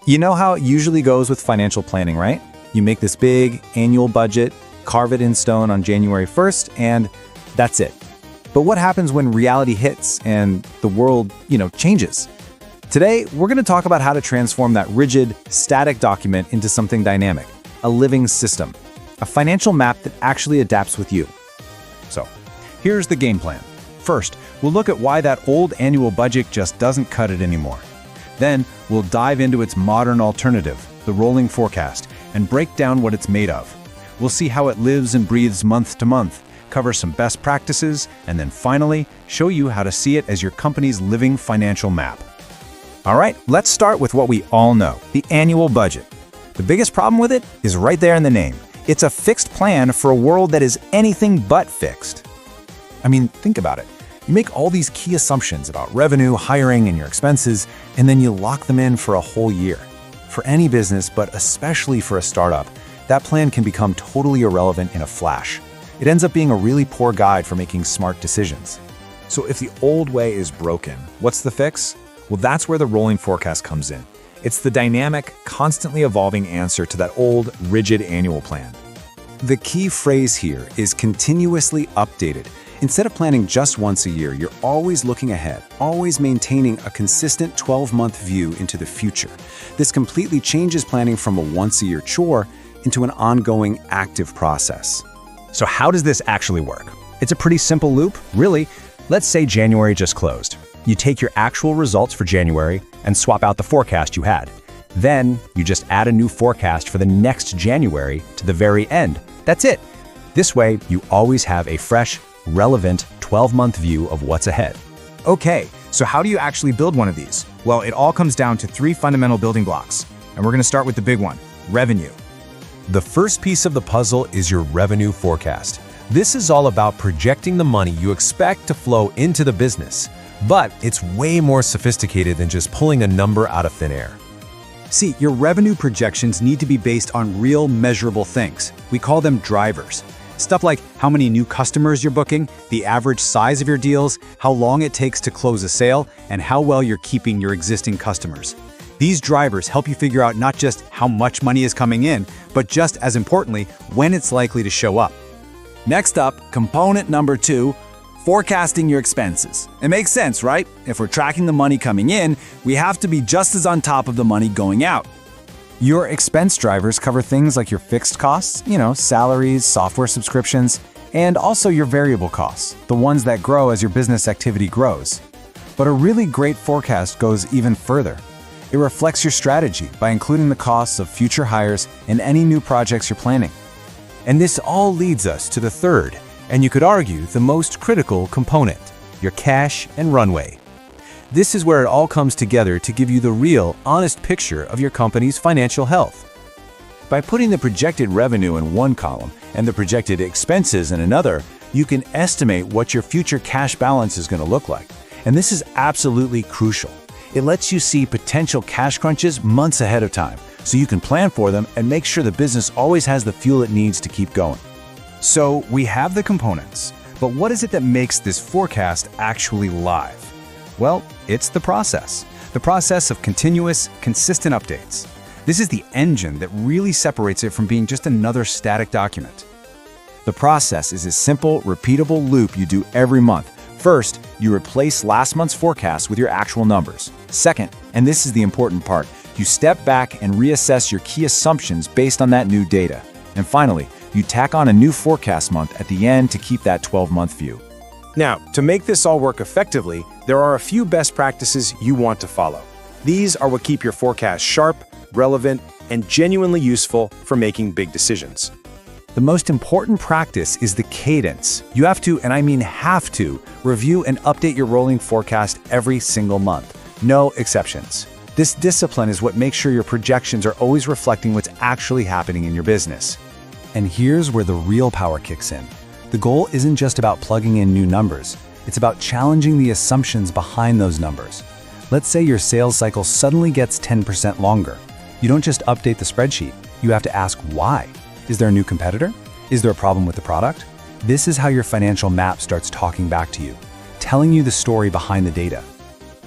You know how it usually goes with financial planning, right? You make this big annual budget, carve it in stone on January 1st, and that's it. But what happens when reality hits and the world, changes? Today, we're going to talk about how to transform that rigid, static document into something dynamic, a living system, a financial map that actually adapts with you. So, here's the game plan. First, we'll look at why that old annual budget just doesn't cut it anymore. Then, we'll dive into its modern alternative, the rolling forecast, and break down what it's made of. We'll see how it lives and breathes month to month, cover some best practices, and then finally, show you how to see it as your company's living financial map. All right, let's start with what we all know, the annual budget. The biggest problem with it is right there in the name. It's a fixed plan for a world that is anything but fixed. I mean, think about it. You make all these key assumptions about revenue, hiring, and your expenses, and then you lock them in for a whole year. For any business, but especially for a startup, that plan can become totally irrelevant in a flash. It ends up being a really poor guide for making smart decisions. So if the old way is broken, what's the fix? Well, that's where the rolling forecast comes in. It's the dynamic, constantly evolving answer to that old, rigid annual plan. The key phrase here is continuously updated. Instead of planning just once a year, you're always looking ahead, always maintaining a consistent 12-month view into the future. This completely changes planning from a once-a-year chore into an ongoing, active process. So how does this actually work? It's a pretty simple loop, really. Let's say January just closed. You take your actual results for January and swap out the forecast you had. Then you just add a new forecast for the next January to the very end. That's it. This way, you always have a fresh, relevant 12-month view of what's ahead. Okay, so how do you actually build one of these? Well, it all comes down to 3 fundamental building blocks, and we're going to start with the big one, revenue. The first piece of the puzzle is your revenue forecast. This is all about projecting the money you expect to flow into the business, but it's way more sophisticated than just pulling a number out of thin air. See, your revenue projections need to be based on real measurable things. We call them drivers. Stuff like how many new customers you're booking, the average size of your deals, how long it takes to close a sale, and how well you're keeping your existing customers. These drivers help you figure out not just how much money is coming in, but just as importantly, when it's likely to show up. Next up, component number 2, forecasting your expenses. It makes sense, right? If we're tracking the money coming in, we have to be just as on top of the money going out. Your expense drivers cover things like your fixed costs, salaries, software subscriptions, and also your variable costs, the ones that grow as your business activity grows. But a really great forecast goes even further. It reflects your strategy by including the costs of future hires and any new projects you're planning. And this all leads us to the third, and you could argue the most critical component, your cash and runway. This is where it all comes together to give you the real, honest picture of your company's financial health. By putting the projected revenue in one column and the projected expenses in another, you can estimate what your future cash balance is going to look like. And this is absolutely crucial. It lets you see potential cash crunches months ahead of time, so you can plan for them and make sure the business always has the fuel it needs to keep going. So we have the components, but what is it that makes this forecast actually live? Well, it's the process of continuous, consistent updates. This is the engine that really separates it from being just another static document. The process is a simple, repeatable loop you do every month. First, you replace last month's forecast with your actual numbers. Second, and this is the important part, you step back and reassess your key assumptions based on that new data. And finally, you tack on a new forecast month at the end to keep that 12-month view. Now, to make this all work effectively, there are a few best practices you want to follow. These are what keep your forecast sharp, relevant, and genuinely useful for making big decisions. The most important practice is the cadence. You have to, and I mean have to, review and update your rolling forecast every single month. No exceptions. This discipline is what makes sure your projections are always reflecting what's actually happening in your business. And here's where the real power kicks in. The goal isn't just about plugging in new numbers. It's about challenging the assumptions behind those numbers. Let's say your sales cycle suddenly gets 10% longer. You don't just update the spreadsheet. You have to ask why. Is there a new competitor? Is there a problem with the product? This is how your financial map starts talking back to you, telling you the story behind the data.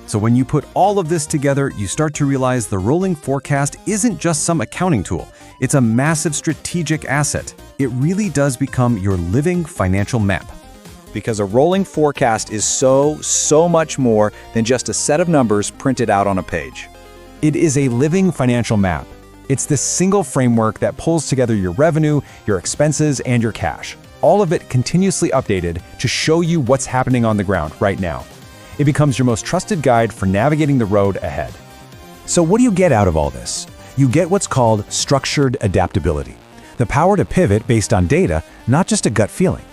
So when you put all of this together, you start to realize the rolling forecast isn't just some accounting tool. It's a massive strategic asset. It really does become your living financial map. Because a rolling forecast is so much more than just a set of numbers printed out on a page. It is a living financial map. It's this single framework that pulls together your revenue, your expenses, and your cash. All of it continuously updated to show you what's happening on the ground right now. It becomes your most trusted guide for navigating the road ahead. So what do you get out of all this? You get what's called structured adaptability. The power to pivot based on data, not just a gut feeling.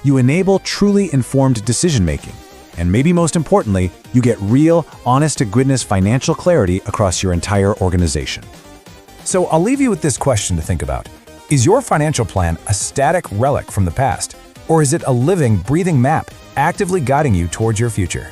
You enable truly informed decision-making. And maybe most importantly, you get real, honest-to-goodness financial clarity across your entire organization. So I'll leave you with this question to think about. Is your financial plan a static relic from the past? Or is it a living, breathing map actively guiding you towards your future?